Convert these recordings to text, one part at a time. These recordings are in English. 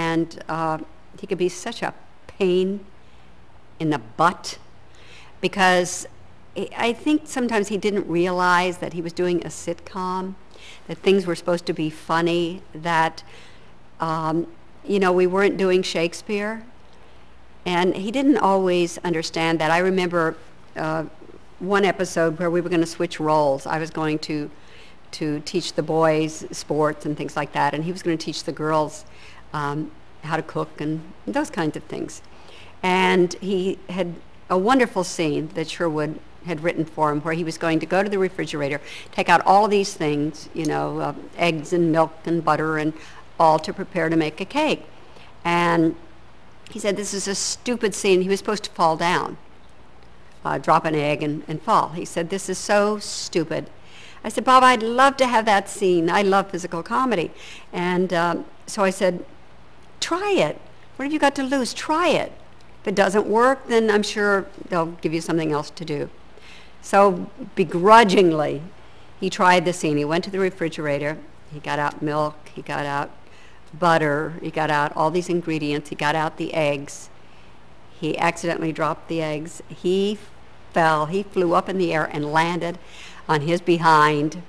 and he could be such a pain in the butt, because I think sometimes he didn't realize that he was doing a sitcom, that things were supposed to be funny, that, you know, we weren't doing Shakespeare. And he didn't always understand that. I remember one episode where we were going to switch roles. I was going to teach the boys sports and things like that, and he was going to teach the girls how to cook and those kinds of things. And he had a wonderful scene that Sherwood had written for him, where he was going to go to the refrigerator, take out all of these things, you know, eggs and milk and butter and all, to prepare to make a cake. And he said, this is a stupid scene. He was supposed to fall down, drop an egg and fall. He said, this is so stupid. I said, Bob, I'd love to have that scene. I love physical comedy. And so I said, try it. What have you got to lose? Try it. If it doesn't work, then I'm sure they'll give you something else to do. So begrudgingly, he tried the scene. He went to the refrigerator. He got out milk. He got out butter. He got out all these ingredients. He got out the eggs. He accidentally dropped the eggs. He fell. He flew up in the air and landed on his behind.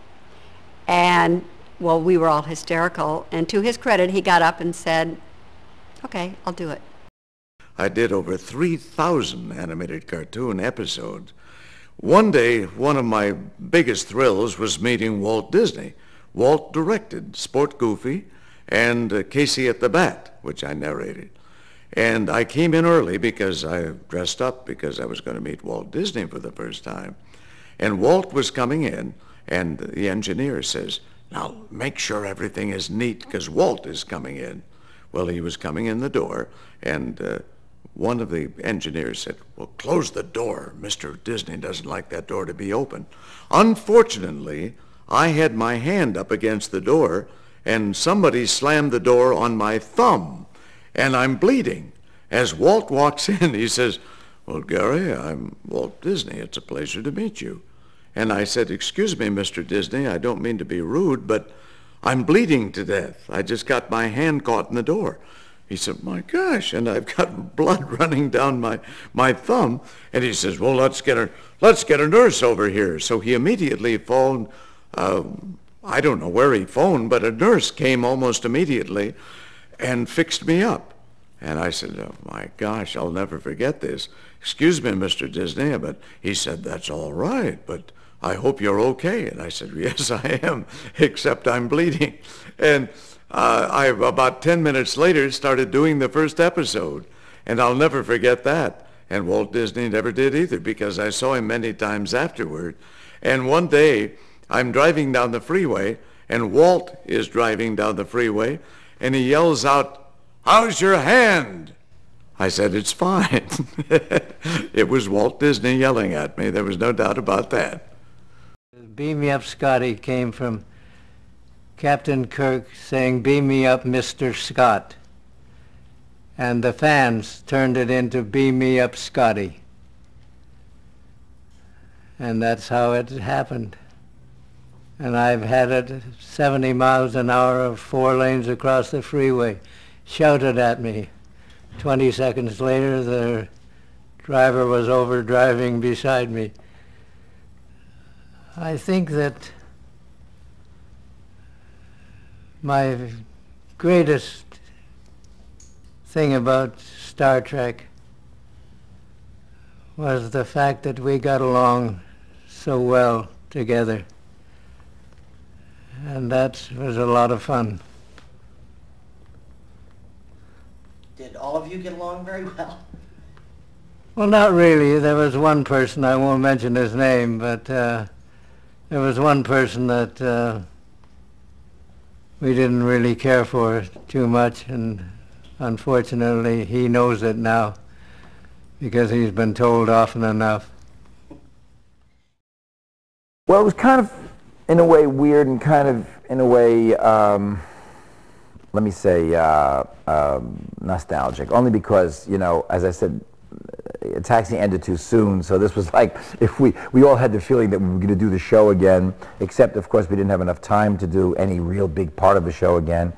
And, well, we were all hysterical. And to his credit, he got up and said, okay, I'll do it. I did over 3,000 animated cartoon episodes. One day, one of my biggest thrills was meeting Walt Disney. Walt directed Sport Goofy and Casey at the Bat, which I narrated. And I came in early because I dressed up because I was going to meet Walt Disney for the first time. And Walt was coming in, and the engineer says, now make sure everything is neat because Walt is coming in. Well, he was coming in the door, and one of the engineers said, well, close the door. Mr. Disney doesn't like that door to be open. Unfortunately, I had my hand up against the door, and somebody slammed the door on my thumb, and I'm bleeding. As Walt walks in, he says, well, Gary, I'm Walt Disney. It's a pleasure to meet you. And I said, excuse me, Mr. Disney, I don't mean to be rude, but I'm bleeding to death. I just got my hand caught in the door. He said, my gosh, and I've got blood running down my thumb. And he says, well, let's get a nurse over here. So he immediately phoned, I don't know where he phoned, but a nurse came almost immediately and fixed me up. And I said, oh my gosh, I'll never forget this. Excuse me, Mr. Disney, but he said, that's all right, but I hope you're okay. And I said, yes, I am, except I'm bleeding. And I, about 10 minutes later, started doing the first episode, and I'll never forget that. And Walt Disney never did either, because I saw him many times afterward. And one day, I'm driving down the freeway, and Walt is driving down the freeway, and he yells out, how's your hand? I said, it's fine. It was Walt Disney yelling at me. There was no doubt about that. Beam Me Up Scotty came from Captain Kirk saying, beam me up, Mr. Scott. And the fans turned it into Beam Me Up Scotty. And that's how it happened. And I've had it 70 miles an hour of 4 lanes across the freeway, shouted at me. 20 seconds later, the driver was over driving beside me. I think that my greatest thing about Star Trek was the fact that we got along so well together. And that was a lot of fun. Did all of you get along very well? Well, not really. There was one person, I won't mention his name, but there was one person that we didn't really care for too much, and unfortunately he knows it now because he's been told often enough. Well, it was kind of, in a way, weird and kind of, in a way, let me say, nostalgic, only because, you know, as I said, Taxi ended too soon, so this was like, if we all had the feeling that we were going to do the show again, except, of course, we didn't have enough time to do any real big part of the show again.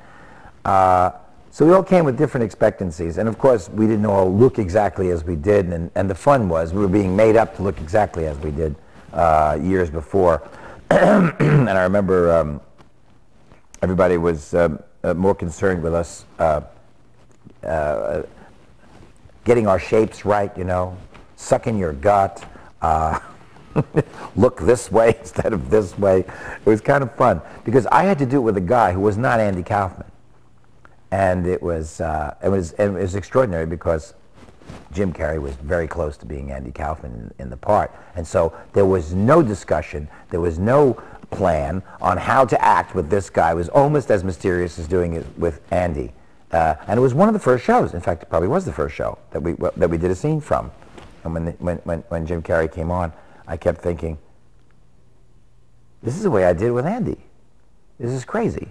So we all came with different expectancies, and of course we didn't all look exactly as we did, and the fun was we were being made up to look exactly as we did years before. And I remember everybody was more concerned with us getting our shapes right, you know, sucking your gut, look this way instead of this way. It was kind of fun because I had to do it with a guy who was not Andy Kaufman. And it was extraordinary because Jim Carrey was very close to being Andy Kaufman in the part, and so there was no discussion, there was no plan on how to act with this guy. It was almost as mysterious as doing it with Andy, and it was one of the first shows. In fact, it probably was the first show that we did a scene from. And when Jim Carrey came on, I kept thinking, this is the way I did with Andy. This is crazy.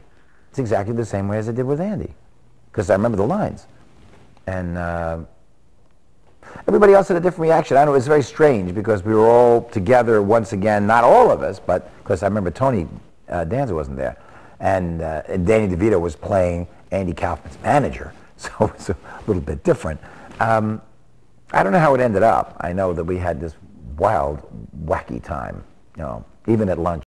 It's exactly the same way as I did with Andy. Because I remember the lines. And everybody else had a different reaction. I know it was very strange because we were all together once again, not all of us, but because I remember Tony Danza wasn't there. And Danny DeVito was playing Andy Kaufman's manager, so it was a little bit different. I don't know how it ended up. I know that we had this wild, wacky time, you know, even at lunch.